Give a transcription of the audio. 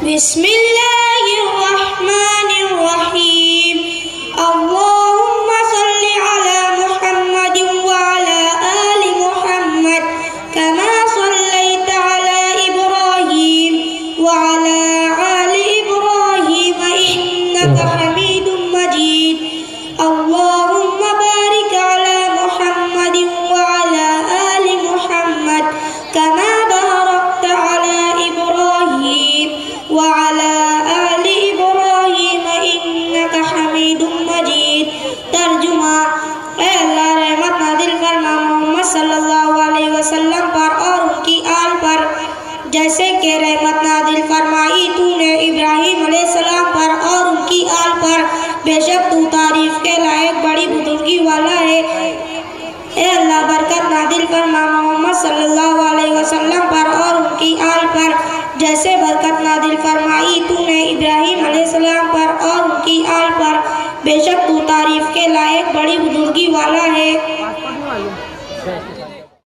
बिस्मिल्लाहिर्रहमानिर्रहीम। अल्लाहुम्मा सल्लि अला मुहम्मद व अला आलि मुहम्मद कमा सल्लैता अला इब्राहीम व अला आलि इब्राहीम इन्नका हमीदुम मजीद। अल्लाहुम्मा बारिक अला मुहम्मद व अला आलि मुहम्मद कमा बारकता अला इब्राहीम व अला आलि इब्राहीम इन्नका हमीदुम मजीद। तर्जुमा, ऐ अल्लाह रहमत नाज़िल फरमा मोहम्मद सल्लल्लाहु अलैहि वसल्लम पर और उनकी आल पर, जैसे कि रहमत नाज़िल फरमाई तूने इब्राहीम अलैहिस्सलाम पर और उनकी आल पर। बेशक तू तारीफ के लायक बड़ी बुजुर्गी वाला है। ए अल्लाह बरकत नाज़िल फरमा मोहम्मद सल्लल्लाहु अलैहि वसल्लम पर और उनकी आल पर, जैसे बरकत नाज़िल फरमाई तूने इब्राहीम अलैहिस्सलाम पर और उनकी आल पर। बेशक तू तारीफ के लायक बड़ी बुजुर्गी वाला है।